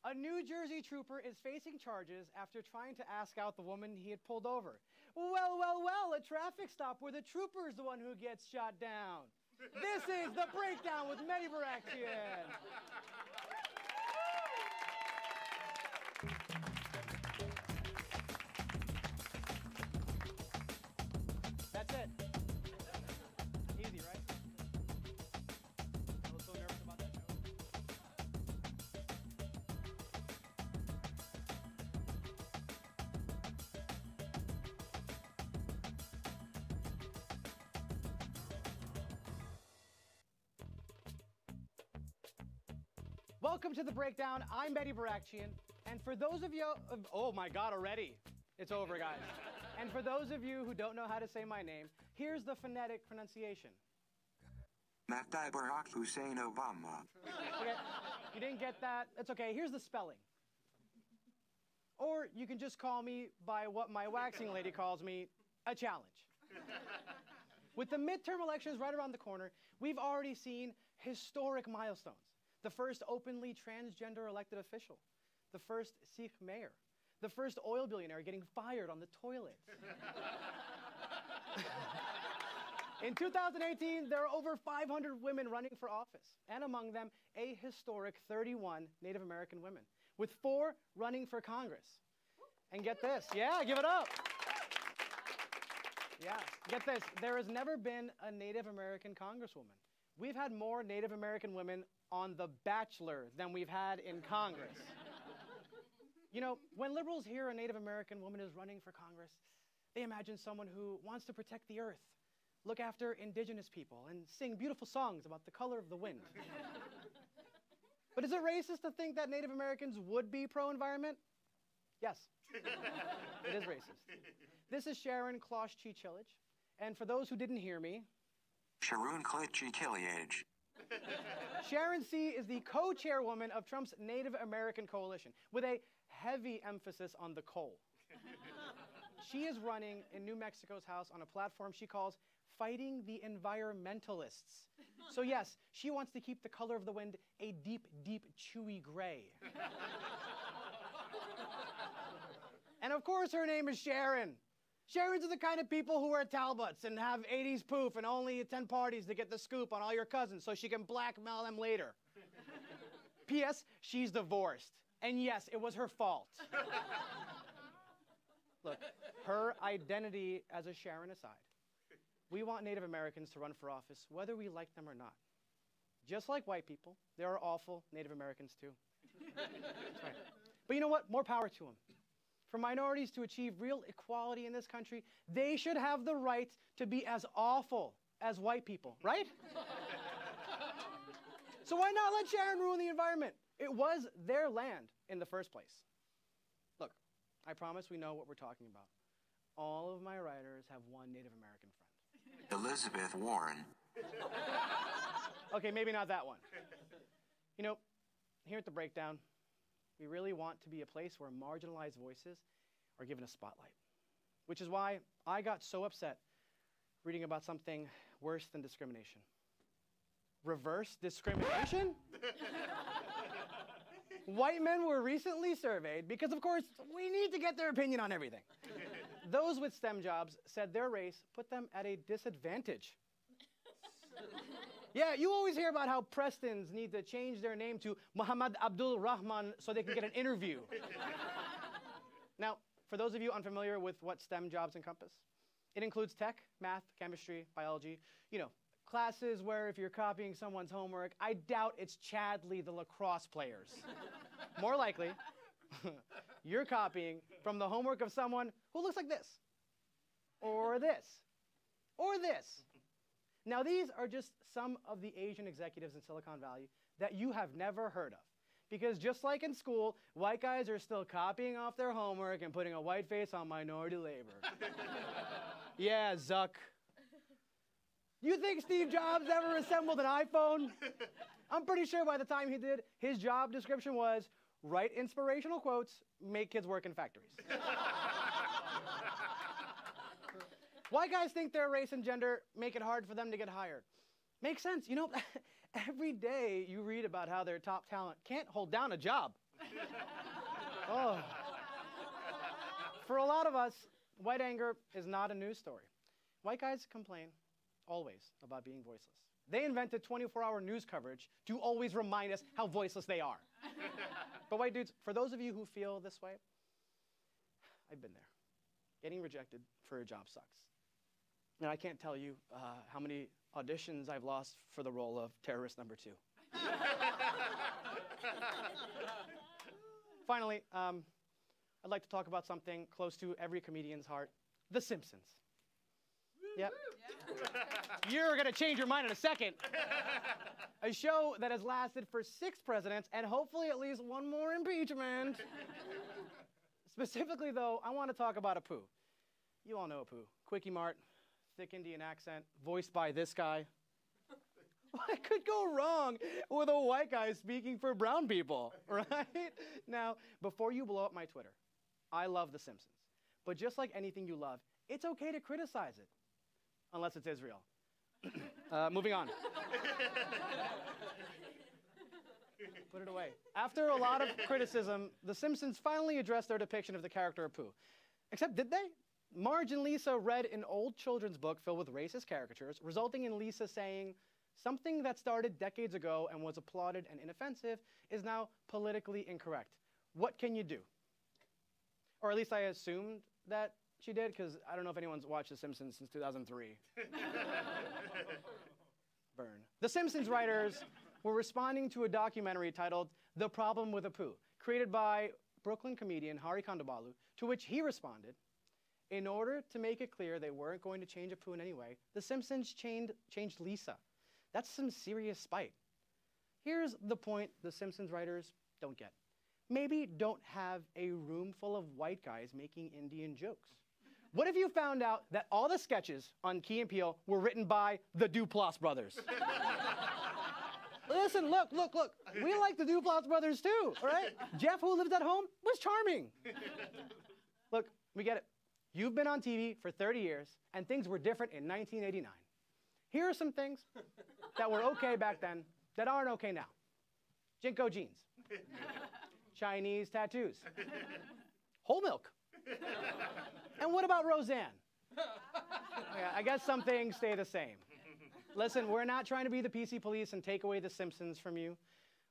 A New Jersey trooper is facing charges after trying to ask out the woman he had pulled over. Well, well, well, a traffic stop where the trooper is the one who gets shot down. This is The Breakdown with Mehdi Barakchian. That's it. Easy, right? I was so nervous about that joke. Welcome to The Breakdown. I'm Mehdi Barakchian. And for those of you, oh my God, already. It's over, guys. And for those of you who don't know how to say my name, here's the phonetic pronunciation. Mehdi Barakchian Obama. Okay, you didn't get that? It's okay. Here's the spelling. Or you can just call me by what my waxing lady calls me, a challenge. With the midterm elections right around the corner, we've already seen historic milestones. The first openly transgender elected official, the first Sikh mayor, the first oil billionaire getting fired on the toilet. In 2018, there are over 500 women running for office, and among them, a historic 31 Native American women, with 4 running for Congress. And get this, yeah, give it up. Yeah, get this, there has never been a Native American congresswoman. We've had more Native American women on The Bachelor than we've had in Congress. You know, when liberals hear a Native American woman is running for Congress, they imagine someone who wants to protect the earth, look after indigenous people, and sing beautiful songs about the color of the wind. But is it racist to think that Native Americans would be pro-environment? Yes, it is racist. This is Sharon Klosh-Chichilage, and for those who didn't hear me, Sharon Klosh-Chichilage. Sharon C. is the co-chairwoman of Trump's Native American Coalition, with a heavy emphasis on the coal. She is running in New Mexico's House on a platform she calls Fighting the Environmentalists. So yes, she wants to keep the color of the wind a deep, deep, chewy gray. And of course her name is Sharon. Sharons are the kind of people who wear Talbots and have 80s poof and only attend parties to get the scoop on all your cousins so she can blackmail them later. P.S. She's divorced. And yes, it was her fault. Look, her identity as a Sharon aside, we want Native Americans to run for office whether we like them or not. Just like white people, there are awful Native Americans too. That's right. But you know what? More power to them. For minorities to achieve real equality in this country, they should have the right to be as awful as white people, right? So why not let Sharon ruin the environment? It was their land in the first place. Look, I promise we know what we're talking about. All of my writers have one Native American friend. Elizabeth Warren. Okay, maybe not that one. You know, here at The Breakdown, we really want to be a place where marginalized voices are given a spotlight. Which is why I got so upset reading about something worse than discrimination. Reverse discrimination? White men were recently surveyed because, of course, we need to get their opinion on everything. Those with STEM jobs said their race put them at a disadvantage. Yeah, you always hear about how Prestons need to change their name to Muhammad Abdul Rahman so they can get an interview. Now, for those of you unfamiliar with what STEM jobs encompass, it includes tech, math, chemistry, biology, you know, classes where if you're copying someone's homework, I doubt it's Chadley the lacrosse players. More likely, you're copying from the homework of someone who looks like this, or this, or this. Now, these are just some of the Asian executives in Silicon Valley that you have never heard of. Because just like in school, white guys are still copying off their homework and putting a white face on minority labor. Yeah, Zuck. You think Steve Jobs ever assembled an iPhone? I'm pretty sure by the time he did, his job description was write inspirational quotes, make kids work in factories. White guys think their race and gender make it hard for them to get hired. Makes sense. You know, every day you read about how their top talent can't hold down a job. Oh. For a lot of us, white anger is not a news story. White guys complain always about being voiceless. They invented 24-hour news coverage to always remind us how voiceless they are. But white dudes, for those of you who feel this way, I've been there. Getting rejected for a job sucks. And I can't tell you how many auditions I've lost for the role of terrorist number 2. Finally, I'd like to talk about something close to every comedian's heart, The Simpsons. Yep. You're going to change your mind in a second. A show that has lasted for 6 presidents and hopefully at least 1 more impeachment. Specifically, though, I want to talk about Apu. You all know Apu. Quickie Mart, thick Indian accent, voiced by this guy. What could go wrong with a white guy speaking for brown people, right? Now, before you blow up my Twitter, I love The Simpsons. But just like anything you love, it's okay to criticize it. Unless it's Israel. Moving on. Put it away. After a lot of criticism, The Simpsons finally addressed their depiction of the character Apu. Except, did they? Marge and Lisa read an old children's book filled with racist caricatures, resulting in Lisa saying, something that started decades ago and was applauded and inoffensive is now politically incorrect. What can you do? Or at least I assumed that she did, because I don't know if anyone's watched The Simpsons since 2003. Burn. The Simpsons writers were responding to a documentary titled The Problem with Apu, created by Brooklyn comedian Hari Kondabolu, to which he responded, in order to make it clear they weren't going to change Apu in any way, The Simpsons changed Lisa. That's some serious spite. Here's the point the Simpsons writers don't get. Maybe don't have a room full of white guys making Indian jokes. What if you found out that all the sketches on Key and Peele were written by the Duplass brothers? Listen, look. We like the Duplass brothers too, all right? Jeff, who lived at home, was charming. Look, we get it. You've been on TV for 30 years, and things were different in 1989. Here are some things that were okay back then that aren't okay now. Jinko jeans. Chinese tattoos. Whole milk. And what about Roseanne? Yeah, I guess some things stay the same. Listen, we're not trying to be the PC police and take away The Simpsons from you.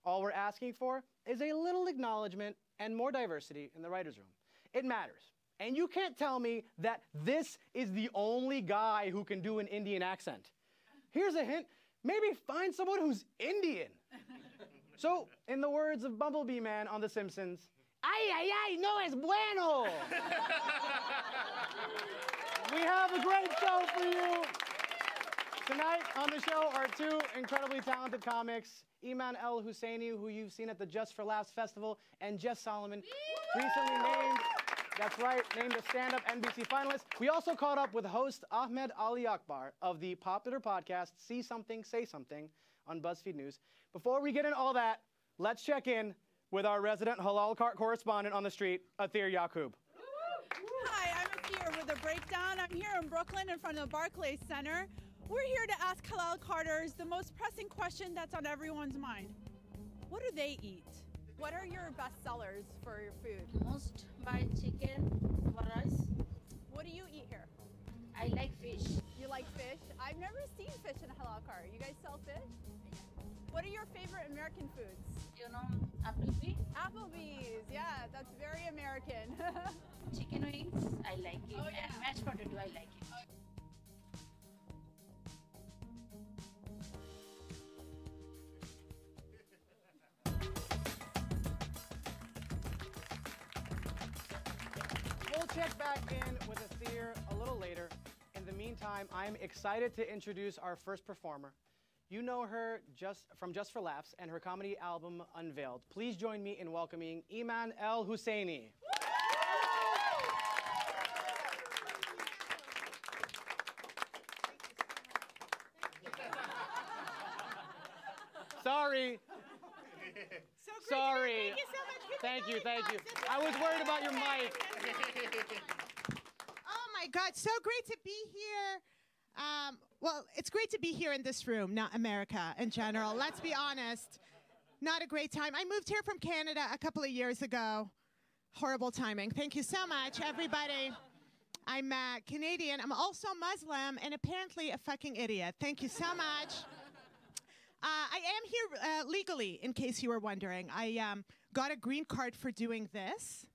All we're asking for is a little acknowledgement and more diversity in the writer's room. It matters. And you can't tell me that this is the only guy who can do an Indian accent. Here's a hint. Maybe find someone who's Indian. So, in the words of Bumblebee Man on The Simpsons, ay, no es bueno. We have a great show for you. Tonight on the show are 2 incredibly talented comics, Eman El-Husseini, who you've seen at the Just for Laughs Festival, and Jess Salomon, recently named, that's right, named a stand-up NBC finalist. We also caught up with host Ahmed Ali Akbar of the popular podcast See Something, Say Something on BuzzFeed News. Before we get into all that, let's check in with our resident halal cart correspondent on the street, Athir Yaqub. Hi, I'm Athir with a breakdown. I'm here in Brooklyn in front of the Barclays Center. We're here to ask halal carters the most pressing question that's on everyone's mind. What do they eat? What are your best sellers for your food? Most buy chicken for us. What do you eat here? I like fish. You like fish? I've never seen fish in a halal cart. You guys sell fish? What are your favorite American foods? You know, Applebee. Applebee's, yeah, that's very American. Chicken wings, I like it. Oh, yeah. And mashed potato, I like it. We'll check back in with Athir a little later. In the meantime, I'm excited to introduce our first performer. You know her from Just for Laughs and her comedy album Unveiled. Please join me in welcoming Eman El-Husseini. Sorry. So great. Sorry. Thank you so much. Give Thank me you, a thank you. lollipop. I was worried about your mic. Oh my God, so great to be here. Well, it's great to be here in this room, not America in general. Let's be honest. Not a great time. I moved here from Canada a couple of years ago. Horrible timing. Thank you so much, everybody. I'm Canadian. I'm also Muslim and apparently a fucking idiot. Thank you so much. I am here legally, in case you were wondering. I got a green card for doing this.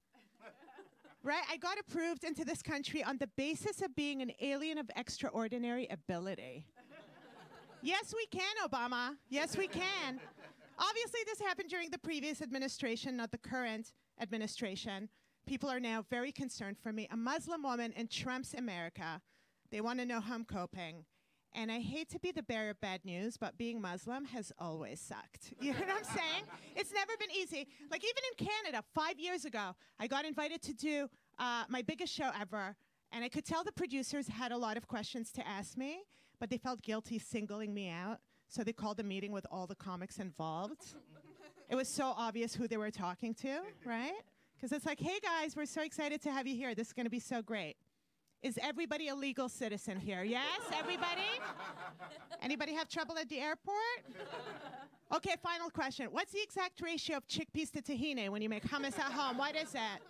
Right? I got approved into this country on the basis of being an alien of extraordinary ability. Yes, we can, Obama. Yes, we can. Obviously, this happened during the previous administration, not the current administration. People are now very concerned for me. A Muslim woman in Trump's America. They want to know how I'm coping. And I hate to be the bearer of bad news, but being Muslim has always sucked. You know what I'm saying? It's never been easy. Like, even in Canada, 5 years ago, I got invited to do my biggest show ever, and I could tell the producers had a lot of questions to ask me, but they felt guilty singling me out, so they called a meeting with all the comics involved. It was so obvious who they were talking to, right? Because it's like, hey, guys, we're so excited to have you here. This is going to be so great. Is everybody a legal citizen here? Yes, everybody? Anybody have trouble at the airport? Okay, final question. What's the exact ratio of chickpeas to tahini when you make hummus at home? What is it?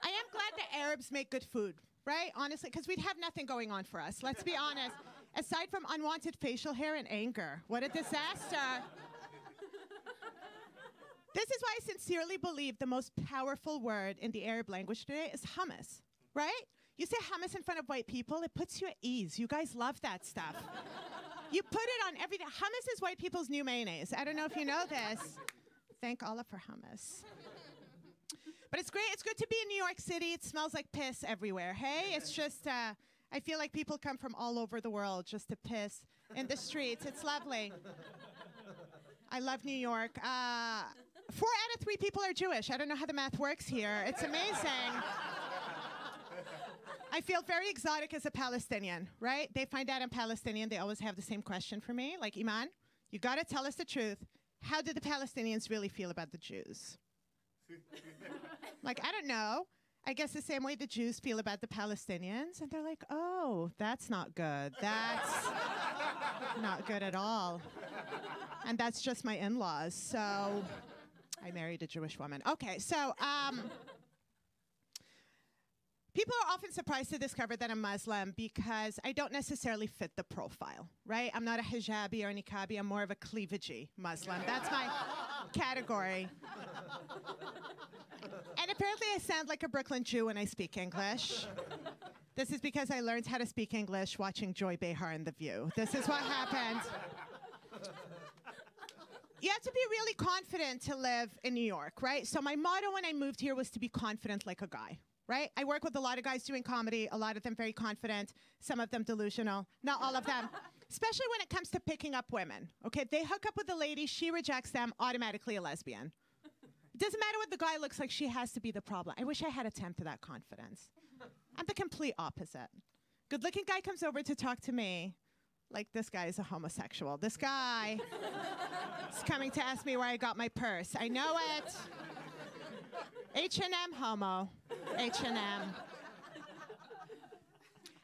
I am glad the Arabs make good food, right? Honestly, because we'd have nothing going on for us. Let's be honest. Aside from unwanted facial hair and anger. What a disaster. This is why I sincerely believe the most powerful word in the Arab language today is hummus. Right? You say hummus in front of white people, it puts you at ease. You guys love that stuff. You put it on everything. Hummus is white people's new mayonnaise. I don't know if you know this. Thank Allah for hummus. But it's great. It's good to be in New York City. It smells like piss everywhere. Hey, it's just, I feel like people come from all over the world just to piss in the streets. It's lovely. I love New York. 4 out of 3 people are Jewish. I don't know how the math works here. It's amazing. I feel very exotic as a Palestinian, right? They find out I'm Palestinian. They always have the same question for me. Like, Eman, you got to tell us the truth. How do the Palestinians really feel about the Jews? Like, I don't know. I guess the same way the Jews feel about the Palestinians. And they're like, oh, that's not good. That's not good at all. And that's just my in-laws. So I married a Jewish woman. Okay, so... people are often surprised to discover that I'm Muslim because I don't necessarily fit the profile, right? I'm not a hijabi or a niqabi. I'm more of a cleavagey Muslim. That's my category. And apparently I sound like a Brooklyn Jew when I speak English. This is because I learned how to speak English watching Joy Behar in The View. This is what happened. You have to be really confident to live in New York, right? So my motto when I moved here was to be confident like a guy. Right? I work with a lot of guys doing comedy, a lot of them very confident, some of them delusional, not all of them, especially when it comes to picking up women. Okay, they hook up with a lady, she rejects them, automatically a lesbian. It doesn't matter what the guy looks like, she has to be the problem. I wish I had a 10 to that confidence. I'm the complete opposite. Good-looking guy comes over to talk to me, like this guy is a homosexual. This guy is coming to ask me where I got my purse. I know it. H&M homo. H&M.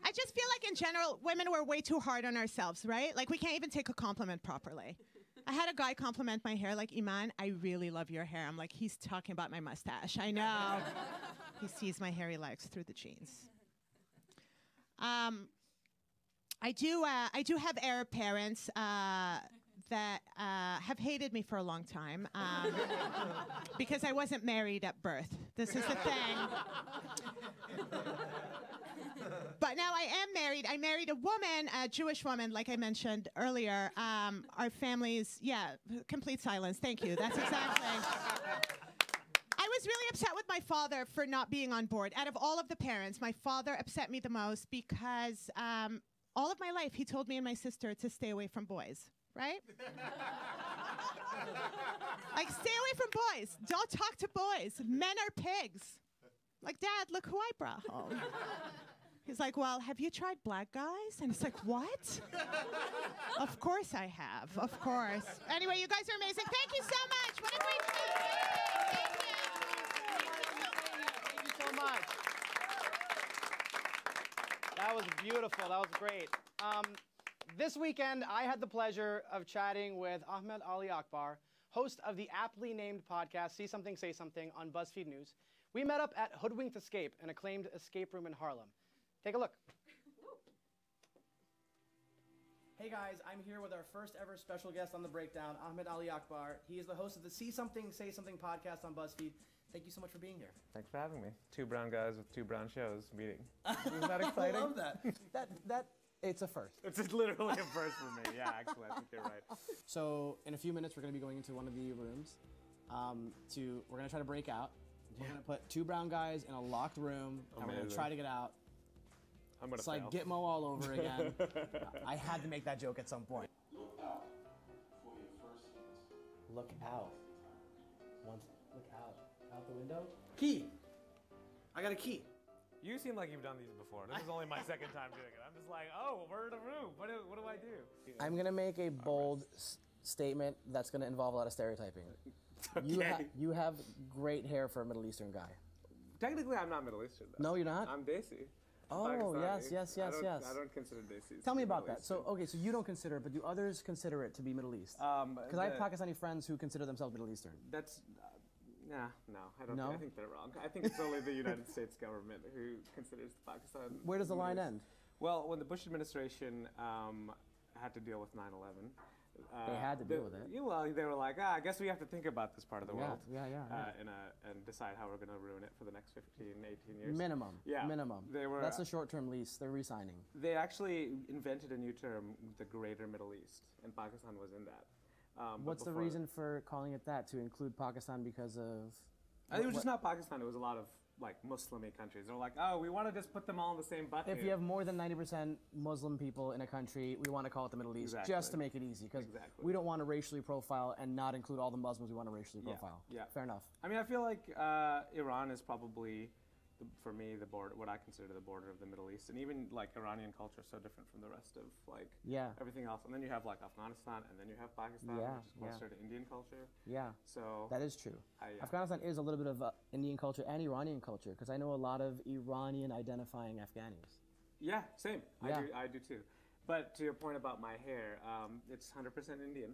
I just feel like in general, women were way too hard on ourselves, right? Like we can't even take a compliment properly. I had a guy compliment my hair, like, Eman, I really love your hair. I'm like, he's talking about my mustache. I know. He sees my hairy legs through the jeans. I do have Arab parents that have hated me for a long time because I wasn't married at birth. This is the thing. But now I am married. I married a woman, a Jewish woman, like I mentioned earlier. Our families, yeah, complete silence. Thank you. That's exactly. I was really upset with my father for not being on board. Out of all of the parents, my father upset me the most because all of my life he told me and my sister to stay away from boys. Right? Like, stay away from boys. Don't talk to boys. Men are pigs. Like, Dad, look who I brought home. He's like, well, have you tried black guys? And it's like, what? Of course I have. Of course. Anyway, you guys are amazing. Thank you so much. What a great show. Thank you so much. That was beautiful. That was great. This weekend, I had the pleasure of chatting with Ahmed Ali Akbar, host of the aptly named podcast See Something, Say Something on BuzzFeed News. We met up at Hoodwinked Escape, an acclaimed escape room in Harlem. Take a look. Hey guys, I'm here with our first ever special guest on The Breakdown, Ahmed Ali Akbar. He is the host of the See Something, Say Something podcast on BuzzFeed. Thank you so much for being here. Thanks for having me. Two brown guys with two brown shows meeting. Isn't that exciting? I love that. It's a first. It's literally a first for me. Yeah, actually, I think you're right. So in a few minutes, we're going to be going into one of the rooms. We're going to try to break out. We're going to put two brown guys in a locked room, and we're going to try to get out. I'm going to It's like Gitmo all over again. I had to make that joke at some point. Look out for your first hit. Look out. Look out. Out the window. Key. I got a key. You seem like you've done these before. This is only my second time doing it. I'm just like, oh, we're in a room. What do I do? I'm going to make a bold statement that's going to involve a lot of stereotyping. Okay. You have great hair for a Middle Eastern guy. Technically, I'm not Middle Eastern, though. No, you're not? I'm Desi. Oh, Pakistani. yes. I don't consider Desis. Tell me about Middle that. So you don't consider it, but do others consider it to be Middle East? Because I have Pakistani friends who consider themselves Middle Eastern. That's... Nah, no, I don't. No? I think they're wrong. I think it's only the United States government who considers Pakistan. Where does the line end? Well, when the Bush administration had to deal with 9/11, They had to deal with it. Yeah, well, they were like, I guess we have to think about this part of the world. Yeah. And decide how we're going to ruin it for the next 15, 18 years. Minimum. Yeah. Minimum. They were. That's a short-term lease. They're re-signing. They actually invented a new term, the Greater Middle East, and Pakistan was in that. What's the reason for calling it that? To include Pakistan because of? I think it was just not Pakistan. It was a lot of like Muslimy countries. They're like, oh, we want to just put them all in the same bucket. If you have more than 90% Muslim people in a country, we want to call it the Middle East, just to make it easy, because we don't want to racially profile and not include all the Muslims we want to racially profile. Yeah. Fair enough. I mean, I feel like Iran is probably, for me, the border, what I consider the border of the Middle East, and even like Iranian culture is so different from the rest of like everything else. And then you have like Afghanistan, and then you have Pakistan, which is closer to Indian culture. Yeah. So that is true. Afghanistan is a little bit of Indian culture and Iranian culture, because I know a lot of Iranian identifying Afghanis. Yeah, same. I do too. But to your point about my hair, it's 100% Indian.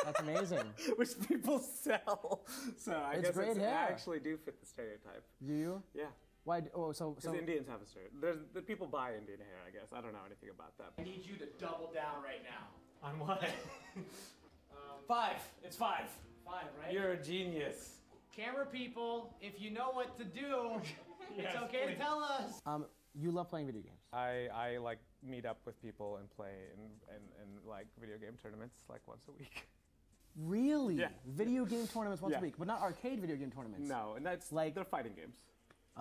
That's amazing. Which people sell. So I guess great hair. I actually do fit the stereotype. Do you? Yeah. Why? So Indians have a stereotype. The people buy Indian hair, I guess. I don't know anything about that. I need you to double down right now. On what? 5. It's 5. 5, right? You're a genius. Camera people, if you know what to do, Yes, it's okay please. to tell us. You love playing video games. I like meet up with people and play in like video game tournaments like once a week. Really? Yeah. Video game tournaments once a week, but not arcade video game tournaments. No, and that's like they're fighting games.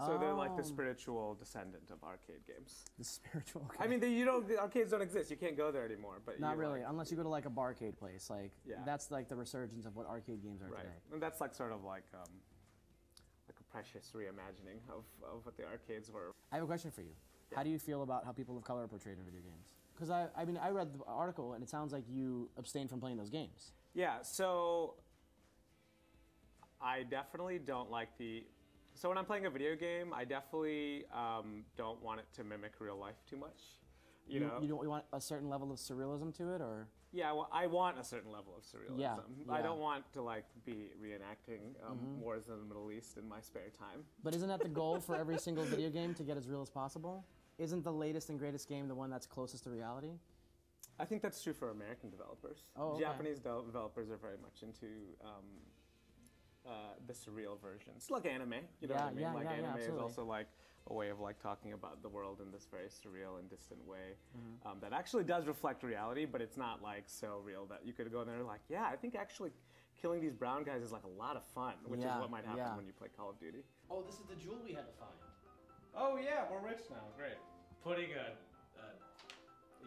So they're like the spiritual descendant of arcade games. The spiritual. Okay. I mean, the arcades don't exist. You can't go there anymore. But not really, unless you go to like a barcade place. Like that's like the resurgence of what arcade games are today. And that's like sort of like a precious reimagining of what the arcades were. I have a question for you. Yeah. How do you feel about how people of color are portrayed in video games? Because I mean, I read the article and it sounds like you abstained from playing those games. Yeah. So I definitely don't like the. So when I'm playing a video game, I definitely don't want it to mimic real life too much. You know? You want a certain level of surrealism to it, or? Yeah, well, I want a certain level of surrealism. Yeah. I don't want to like be reenacting wars in the Middle East in my spare time. But isn't that the goal for every single video game, to get as real as possible? Isn't the latest and greatest game the one that's closest to reality? I think that's true for American developers. Oh, okay. Japanese developers are very much into the surreal versions. It's like anime, you know what I mean? Like anime is also like a way of like talking about the world in this very surreal and distant way that actually does reflect reality, but it's not like so real that you could go there and like, yeah, I think actually killing these brown guys is like a lot of fun, which is what might happen when you play Call of Duty. Oh, this is the jewel we had to find. Oh yeah, we're rich now. Great. Putting a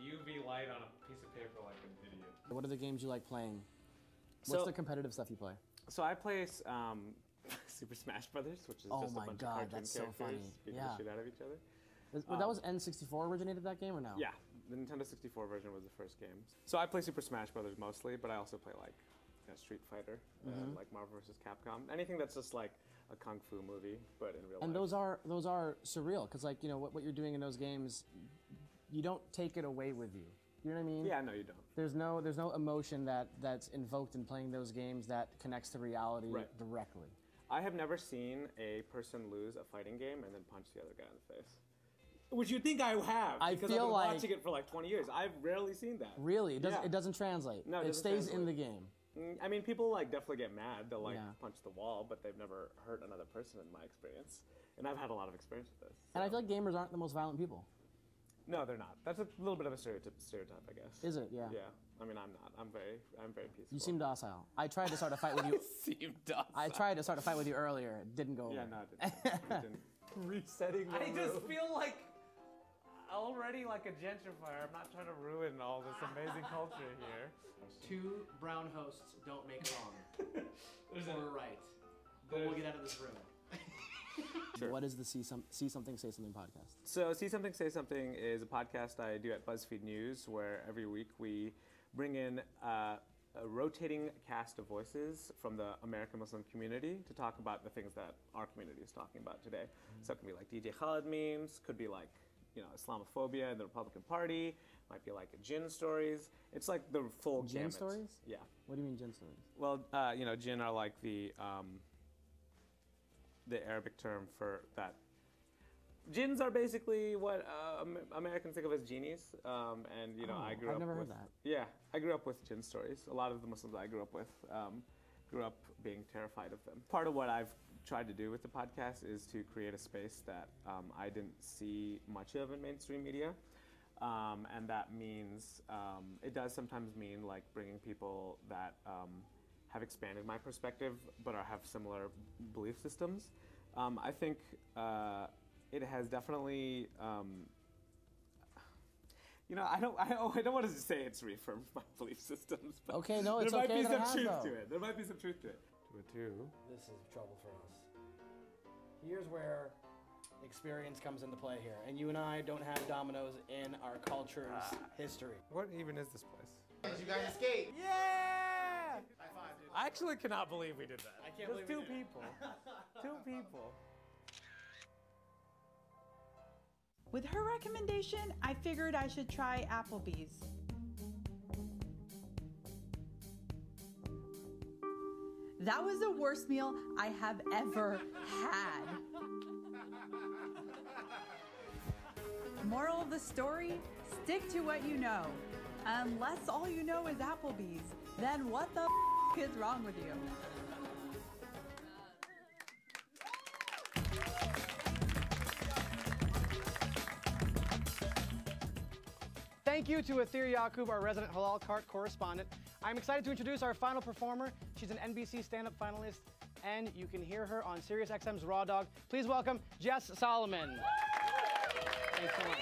UV light on a piece of paper like an idiot. What are the games you like playing? What's the competitive stuff you play? So I play Super Smash Brothers, which is just a bunch of cartoon that's so characters funny. beating the shit out of each other. That was N64 originated that game, or no? Yeah, the Nintendo 64 version was the first game. So I play Super Smash Brothers mostly, but I also play like Street Fighter, like Marvel vs. Capcom, anything that's just like a kung fu movie, but in real life. And those are surreal, because like what you're doing in those games, you don't take it away with you. You know what I mean? Yeah, no, you don't. There's no emotion that's invoked in playing those games that connects to reality directly. I have never seen a person lose a fighting game and then punch the other guy in the face. Which you'd think I have, because I've been watching it for like 20 years. I've rarely seen that. Really? It doesn't translate. No, it stays in the game. I mean, people like definitely get mad. They'll like punch the wall, but they've never hurt another person in my experience. And I've had a lot of experience with this. And I feel like gamers aren't the most violent people. No, they're not. That's a little bit of a stereotype, I guess. Is it? Yeah. Yeah. I mean, I'm not. I'm very peaceful. You seem docile. I tried to start a fight with you. Seem docile. I tried to start a fight with you earlier. It didn't go over. Yeah, no, it didn't. Resetting the room. Just feel like already like a gentrifier. I'm not trying to ruin all this amazing culture here. Two brown hosts don't make wrong. We're right. But we'll get out of this room. Sure. What is the See Something, Say Something podcast? So See Something, Say Something is a podcast I do at BuzzFeed News, where every week we bring in a rotating cast of voices from the American Muslim community to talk about the things that our community is talking about today. So it can be like DJ Khaled memes, could be like, you know, Islamophobia in the Republican Party, might be like jinn stories. It's like the full gamut. Jinn stories? Yeah. What do you mean jinn stories? Well, you know, jinn are like the Arabic term for that. Jinns are basically what Americans think of as genies, and you know, I grew up. I've never with, heard that. Yeah, I grew up with jinn stories. A lot of the Muslims I grew up with grew up being terrified of them. Part of what I've tried to do with the podcast is to create a space that I didn't see much of in mainstream media, and that means it does sometimes mean like bringing people that have expanded my perspective, but have similar belief systems. I think it has definitely, you know, I don't want to say it's reaffirmed my belief systems, but okay, no, it's there okay. Might be some truth to it. There might be some truth to it. This is trouble for us. Here's where experience comes into play here, and you and I don't have dominoes in our culture's history. What even is this place? Did you guys escape? Yeah! High five, dude. I actually cannot believe we did that. I can't believe two we did it. people. Two people. With her recommendation, I figured I should try Applebee's. That was the worst meal I have ever had. Moral of the story, stick to what you know. Unless all you know is Applebee's, then what the is wrong with you? Thank you to Athir Yaqub, our resident Halal Cart correspondent. I'm excited to introduce our final performer. She's an NBC stand-up finalist, and you can hear her on SiriusXM's Raw Dog. Please welcome Jess Solomon. Thanks so much.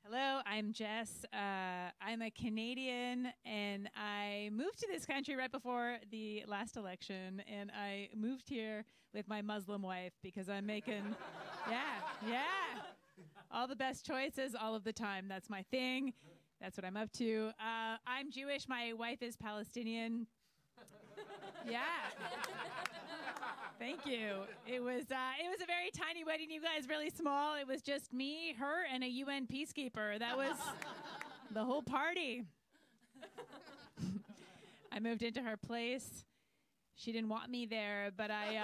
Hello, I'm Jess. I'm a Canadian, and I moved to this country right before the last election, and I moved here with my Muslim wife because I'm making, yeah, all the best choices all of the time. That's my thing. That's what I'm up to. I'm Jewish. My wife is Palestinian. Yeah. Thank you. It was a very tiny wedding, you guys, really small. It was just me, her, and a UN peacekeeper. That was the whole party. I moved into her place. She didn't want me there, but I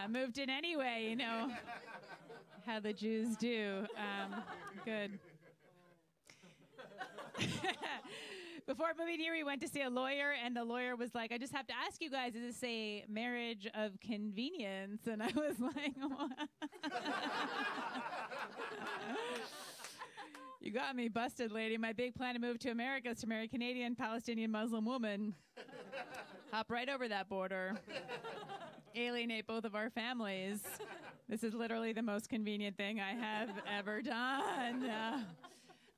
moved in anyway, you know, how the Jews do. Good. Before moving here, we went to see a lawyer, and the lawyer was like, I just have to ask you guys, is this a marriage of convenience? And I was like, oh. You got me busted, lady. My big plan to move to America is to marry a Canadian, Palestinian, Muslim woman. Hop right over that border. Alienate both of our families. This is literally the most convenient thing I have ever done.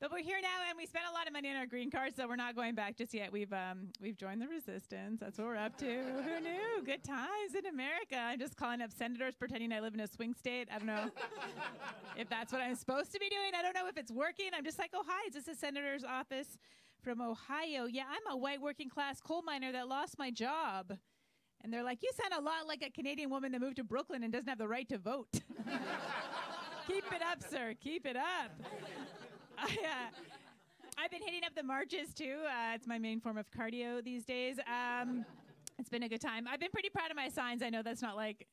But we're here now, and we spent a lot of money on our green card, so we're not going back just yet. We've joined the resistance. That's what we're up to. Who knew? Good times in America. I'm just calling up senators, pretending I live in a swing state. I don't know if that's what I'm supposed to be doing. I don't know if it's working. I'm just like, oh, hi, is this a senator's office from Ohio? Yeah, I'm a white working class coal miner that lost my job. And they're like, you sound a lot like a Canadian woman that moved to Brooklyn and doesn't have the right to vote. Keep it up, sir. Keep it up. I've been hitting up the marches, too. It's my main form of cardio these days. It's been a good time. I've been pretty proud of my signs. I know that's not like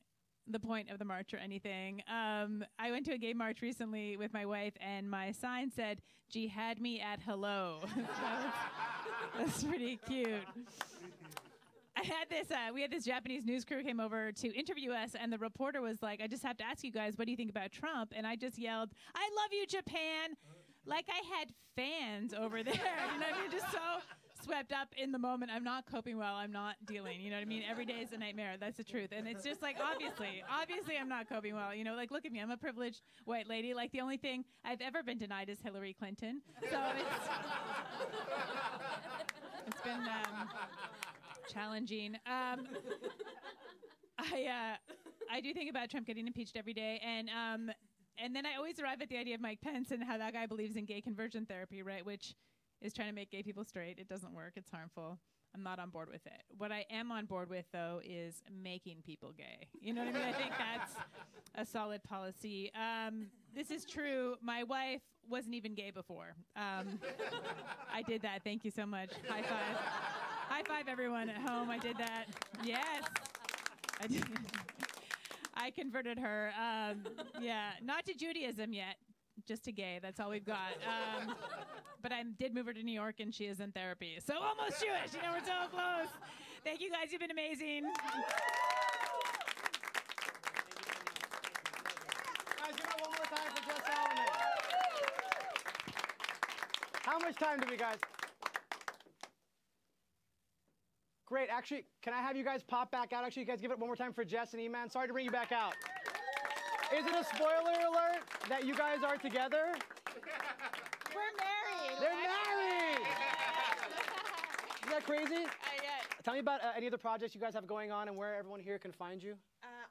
the point of the march or anything. I went to a gay march recently with my wife, and my sign said, "Jihad me at hello." That's pretty cute. We had this Japanese news crew came over to interview us, and the reporter was like, "I just have to ask you guys, what do you think about Trump?" And I just yelled, "I love you, Japan," like I had fans over there. You know what I mean? Just so swept up in the moment. I'm not coping well. I'm not dealing. You know what I mean? Every day is a nightmare. That's the truth. And it's just like, obviously I'm not coping well. You know, like, look at me. I'm a privileged white lady. Like, the only thing I've ever been denied is Hillary Clinton. So it's been challenging. I do think about Trump getting impeached every day. And then I always arrive at the idea of Mike Pence and how that guy believes in gay conversion therapy, right? Which is trying to make gay people straight. It doesn't work. It's harmful. I'm not on board with it. What I am on board with, though, is making people gay. You know what I mean? I think that's a solid policy. This is true. My wife wasn't even gay before. I did that. Thank you so much. High five. High five, everyone at home. I did that. Yes. I did. I converted her. Not to Judaism yet. Just to gay. That's all we've got. But I did move her to New York, and she is in therapy. So almost Jewish. You know, we're so close. Thank you, guys. You've been amazing. Guys, give it one more time for Jess Salomon. How much time do we, guys? Great. Actually, can I have you guys pop back out? Actually, you guys give it one more time for Jess and Eman. Sorry to bring you back out. Is it a spoiler alert that you guys are together? We're married. They're married! Isn't that crazy? Yeah. Tell me about any of the projects you guys have going on and where everyone here can find you.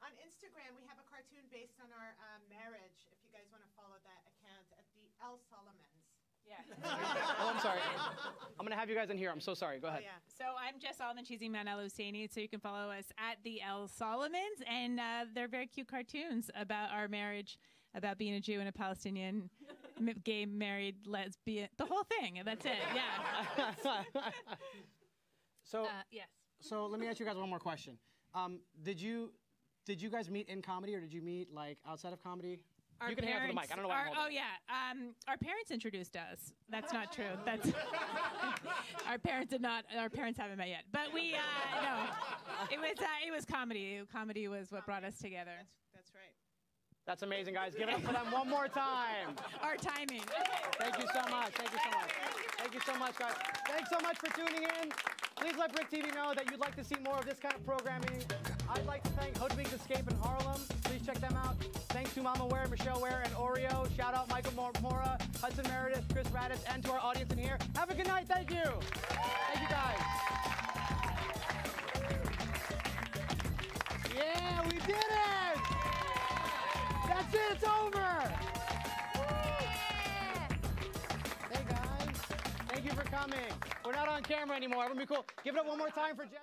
On Instagram, we have a cartoon based on our marriage, if you guys want to follow that account, at the El Solomons. Yeah. Oh, I'm sorry. I'm going to have you guys in here. I'm so sorry. Go ahead. Oh, yeah. So I'm Jess Solomon. She's Eman El-Husseini. So you can follow us at the El Solomons. And they're very cute cartoons about our marriage, about being a Jew and a Palestinian, gay, married, lesbian, the whole thing. That's it. Yeah. Yes. So let me ask you guys one more question. Did you guys meet in comedy, or did you meet like outside of comedy? You can answer the mic. I don't know why I'm holding it. Our parents introduced us. That's not true. That's our parents did not. Our parents haven't met yet. But we no. It was comedy. Comedy was what brought us together. That's right. That's amazing, guys. Give it up for them one more time. Our timing. Thank you so much. Thank you so much. Thank you so much, guys. Thanks so much for tuning in. Please let BRIC TV know that you'd like to see more of this kind of programming. I'd like to thank Hoodwinked Escape in Harlem. Please check them out. Thanks to Mama Ware, Michelle Ware, and Oreo. Shout out Michael Mora, Hudson Meredith, Chris Raditz, and to our audience in here. Have a good night. Thank you. Thank you, guys. Yeah, we did it. That's it. It's over. Hey, guys. Thank you for coming. We're not on camera anymore. Everyone be cool. Give it up one more time for Jess.